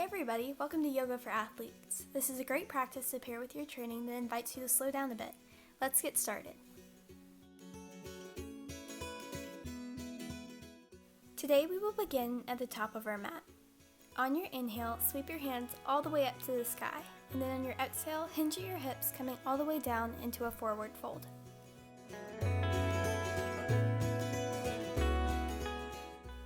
Hey everybody, welcome to Yoga for Athletes. This is a great practice to pair with your training that invites you to slow down a bit. Let's get started. Today we will begin at the top of our mat. On your inhale, sweep your hands all the way up to the sky, and then on your exhale, hinge at your hips coming all the way down into a forward fold.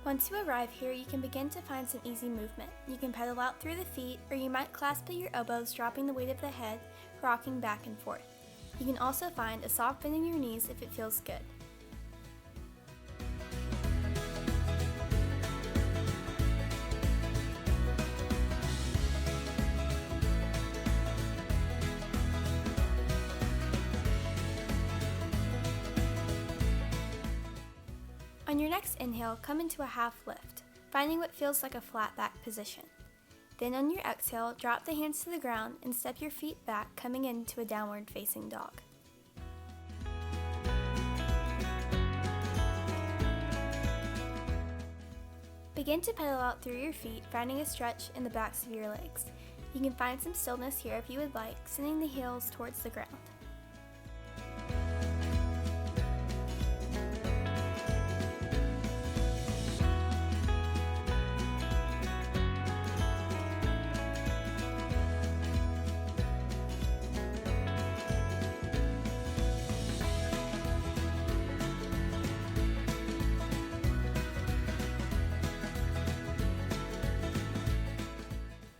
Once you arrive here, you can begin to find some easy movement. You can pedal out through the feet, or you might clasp at your elbows, dropping the weight of the head, rocking back and forth. You can also find a soft bend in your knees if it feels good. On your next inhale, come into a half lift, finding what feels like a flat back position. Then on your exhale, drop the hands to the ground and step your feet back, coming into a downward facing dog. Begin to pedal out through your feet, finding a stretch in the backs of your legs. You can find some stillness here if you would like, sending the heels towards the ground.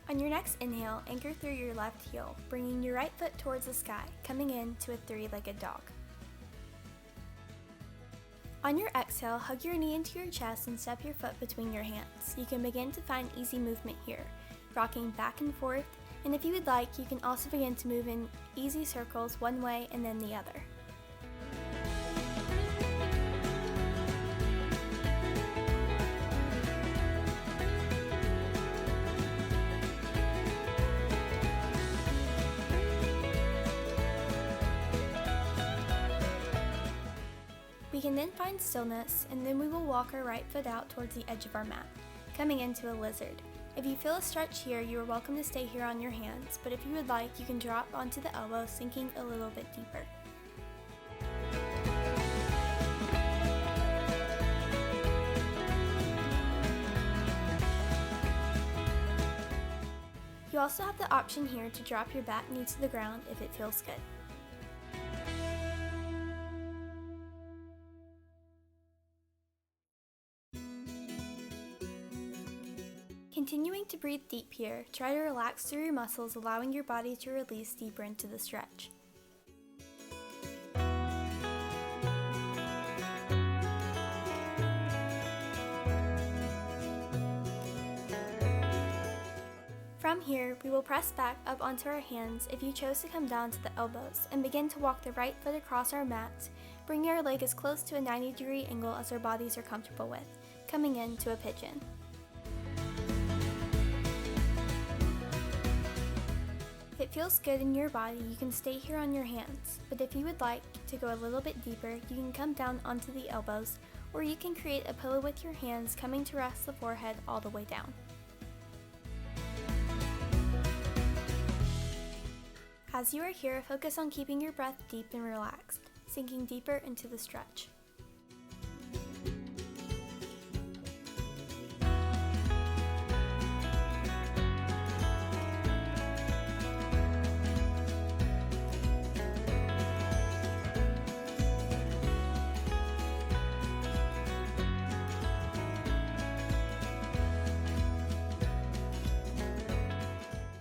On your next inhale, anchor through your left heel, bringing your right foot towards the sky, coming into a three-legged dog. On your exhale, hug your knee into your chest and step your foot between your hands. You can begin to find easy movement here, rocking back and forth, and if you would like, you can also begin to move in easy circles one way and then the other. We can then find stillness, and then we will walk our right foot out towards the edge of our mat, coming into a lizard. If you feel a stretch here, you are welcome to stay here on your hands, but if you would like, you can drop onto the elbow, sinking a little bit deeper. You also have the option here to drop your back knee to the ground if it feels good. Continuing to breathe deep here, try to relax through your muscles, allowing your body to release deeper into the stretch. From here, we will press back up onto our hands if you chose to come down to the elbows, and begin to walk the right foot across our mat, bringing our leg as close to a 90-degree angle as our bodies are comfortable with, coming into a pigeon. If it feels good in your body, you can stay here on your hands, but if you would like to go a little bit deeper, you can come down onto the elbows, or you can create a pillow with your hands coming to rest the forehead all the way down. As you are here, focus on keeping your breath deep and relaxed, sinking deeper into the stretch.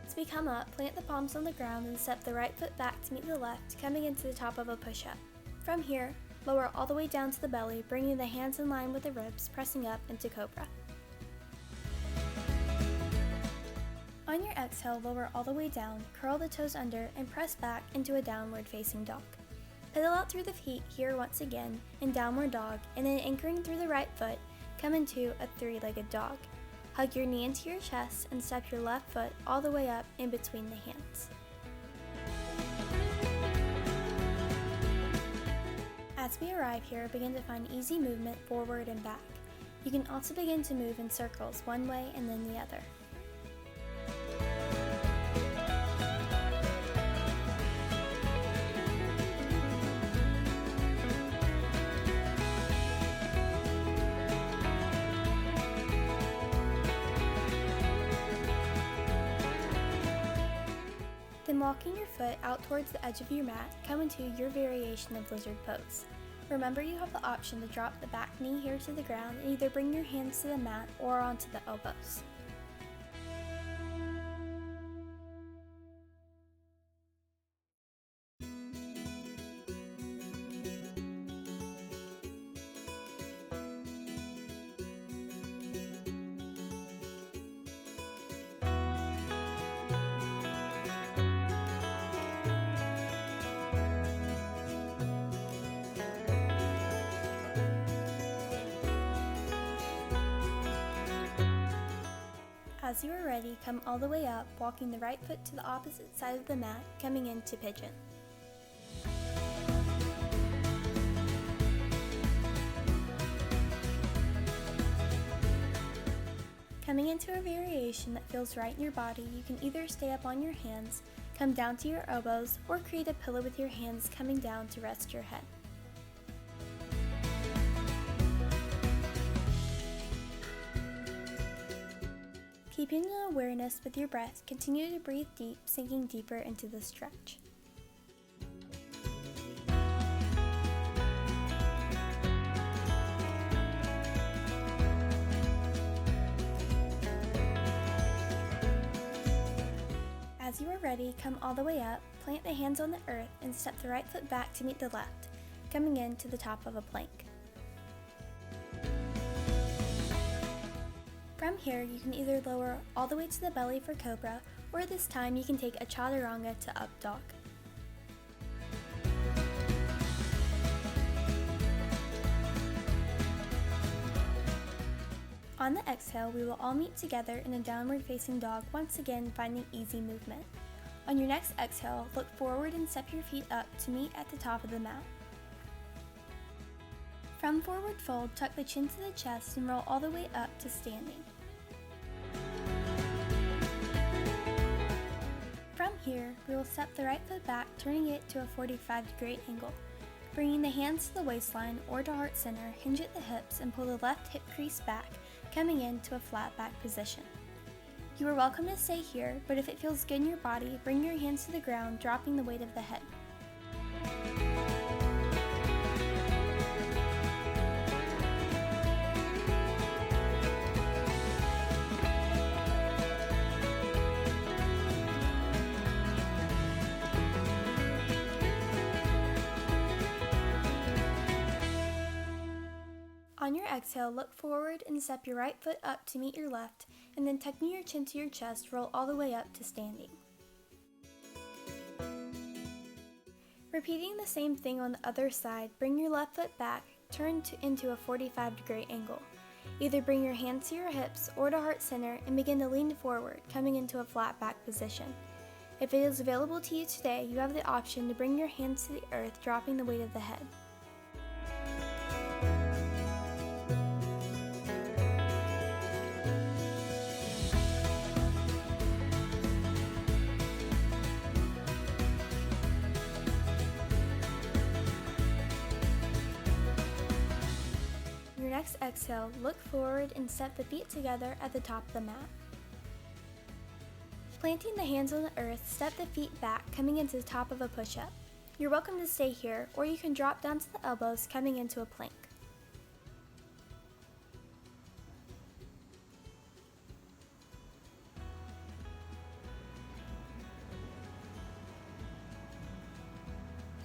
As we come up, plant the palms on the ground and step the right foot back to meet the left, coming into the top of a push-up. From here, lower all the way down to the belly, bringing the hands in line with the ribs, pressing up into cobra. On your exhale, lower all the way down, curl the toes under, and press back into a downward facing dog. Pedal out through the feet here once again in downward dog, and then anchoring through the right foot, come into a three-legged dog. Hug your knee into your chest and step your left foot all the way up in between the hands. As we arrive here, begin to find easy movement forward and back. You can also begin to move in circles one way and then the other. Then walking your foot out towards the edge of your mat, come into your variation of lizard pose. Remember, you have the option to drop the back knee here to the ground and either bring your hands to the mat or onto the elbows. As you are ready, come all the way up, walking the right foot to the opposite side of the mat, coming into pigeon. Coming into a variation that feels right in your body, you can either stay up on your hands, come down to your elbows, or create a pillow with your hands coming down to rest your head. Keeping an awareness with your breath, continue to breathe deep, sinking deeper into the stretch. As you are ready, come all the way up, plant the hands on the earth, and step the right foot back to meet the left, coming in to the top of a plank. From here, you can either lower all the way to the belly for cobra, or this time you can take a chaturanga to up dog. On the exhale, we will all meet together in a downward facing dog, once again finding easy movement. On your next exhale, look forward and step your feet up to meet at the top of the mat. From forward fold, tuck the chin to the chest and roll all the way up to standing. From here, we will step the right foot back, turning it to a 45-degree angle. Bringing the hands to the waistline or to heart center, hinge at the hips and pull the left hip crease back, coming into a flat back position. You are welcome to stay here, but if it feels good in your body, bring your hands to the ground, dropping the weight of the head. On your exhale, look forward and step your right foot up to meet your left, and then tucking your chin to your chest, roll all the way up to standing. Repeating the same thing on the other side, bring your left foot back, turn into a 45-degree angle. Either bring your hands to your hips or to heart center and begin to lean forward, coming into a flat back position. If it is available to you today, you have the option to bring your hands to the earth, dropping the weight of the head. Next exhale, look forward and step the feet together at the top of the mat. Planting the hands on the earth, step the feet back, coming into the top of a push-up. You're welcome to stay here, or you can drop down to the elbows, coming into a plank.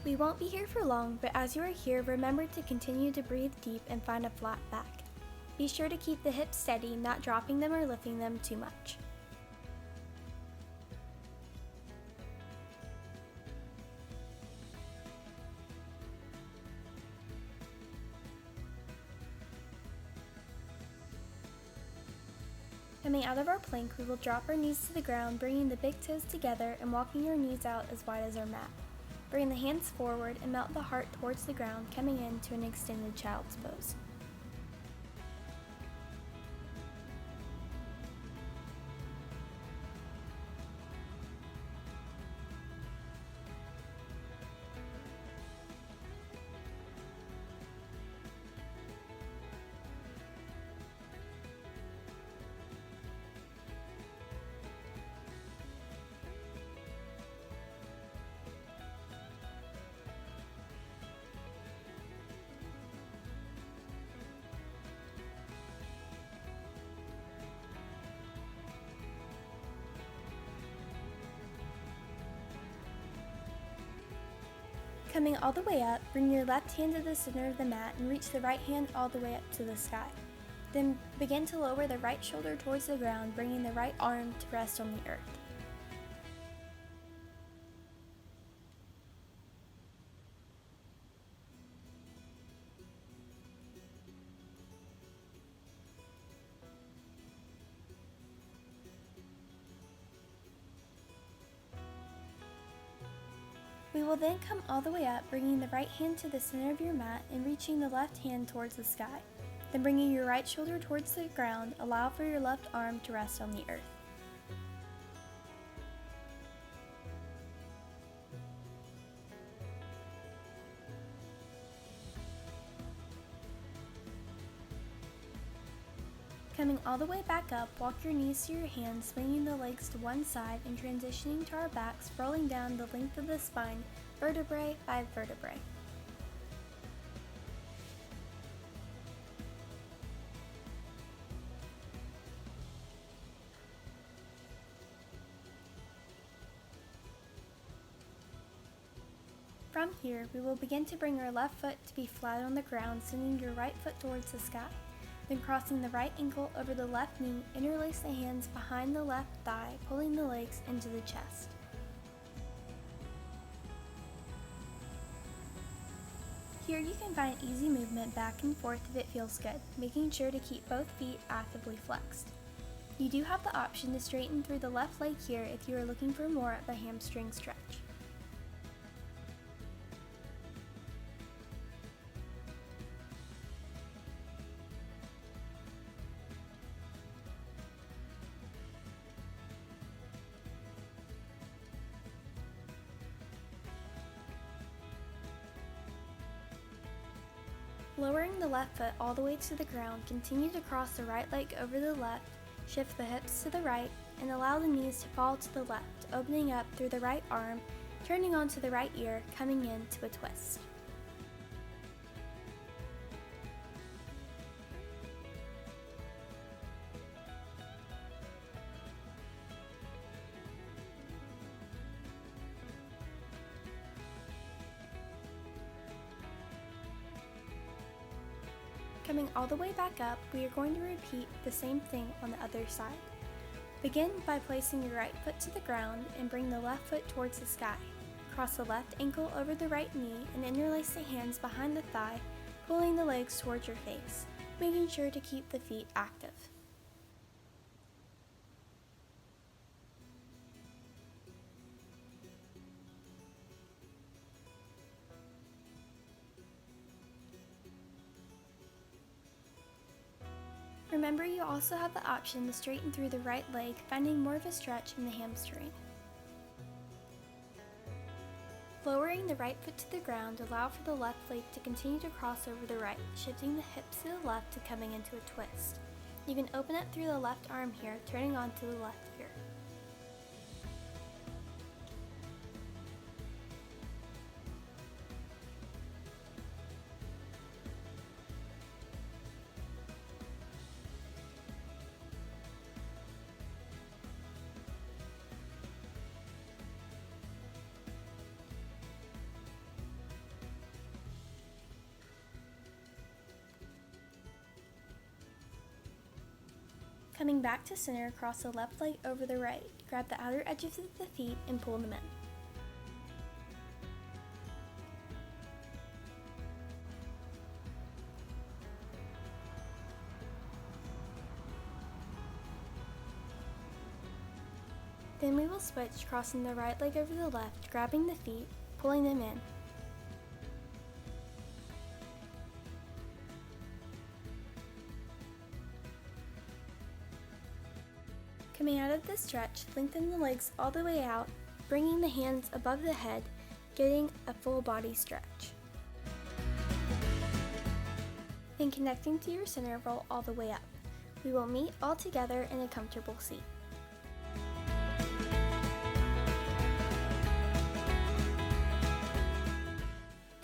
We won't be here for long, but as you are here, remember to continue to breathe deep and find a flat back. Be sure to keep the hips steady, not dropping them or lifting them too much. Coming out of our plank, we will drop our knees to the ground, bringing the big toes together and walking your knees out as wide as our mat. Bring the hands forward and melt the heart towards the ground, coming into an extended child's pose. Coming all the way up, bring your left hand to the center of the mat and reach the right hand all the way up to the sky. Then begin to lower the right shoulder towards the ground, bringing the right arm to rest on the earth. We will then come all the way up, bringing the right hand to the center of your mat and reaching the left hand towards the sky. Then bringing your right shoulder towards the ground, allow for your left arm to rest on the earth. Coming all the way back up, walk your knees to your hands, swinging the legs to one side and transitioning to our backs, rolling down the length of the spine, vertebrae by vertebrae. From here, we will begin to bring our left foot to be flat on the ground, sending your right foot towards the sky. Then crossing the right ankle over the left knee, interlace the hands behind the left thigh, pulling the legs into the chest. Here you can find easy movement back and forth if it feels good, making sure to keep both feet actively flexed. You do have the option to straighten through the left leg here if you are looking for more of a hamstring stretch. Lowering the left foot all the way to the ground, continue to cross the right leg over the left, shift the hips to the right, and allow the knees to fall to the left, opening up through the right arm, turning onto the right ear, coming into a twist. Coming all the way back up, we are going to repeat the same thing on the other side. Begin by placing your right foot to the ground and bring the left foot towards the sky. Cross the left ankle over the right knee and interlace the hands behind the thigh, pulling the legs towards your face, making sure to keep the feet active. Remember, you also have the option to straighten through the right leg, finding more of a stretch in the hamstring. Lowering the right foot to the ground, allow for the left leg to continue to cross over the right, shifting the hips to the left to coming into a twist. You can open up through the left arm here, turning onto the left ear. Coming back to center, cross the left leg over the right. Grab the outer edges of the feet and pull them in. Then we will switch, crossing the right leg over the left, grabbing the feet, pulling them in. Coming out of the stretch, lengthen the legs all the way out, bringing the hands above the head, getting a full body stretch. Then connecting to your center, roll all the way up. We will meet all together in a comfortable seat.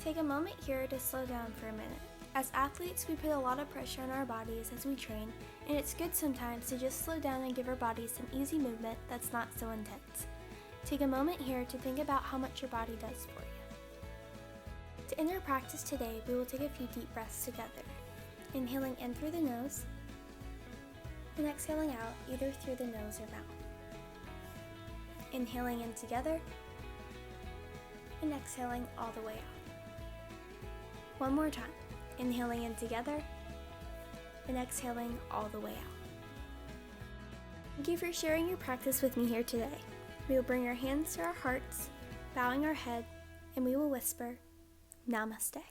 Take a moment here to slow down for a minute. As athletes, we put a lot of pressure on our bodies as we train, and it's good sometimes to just slow down and give our bodies some easy movement that's not so intense. Take a moment here to think about how much your body does for you. To end our practice today, we will take a few deep breaths together, inhaling in through the nose and exhaling out either through the nose or mouth. Inhaling in together and exhaling all the way out. One more time, inhaling in together and exhaling all the way out. Thank you for sharing your practice with me here today. We will bring our hands to our hearts, bowing our head, and we will whisper, Namaste.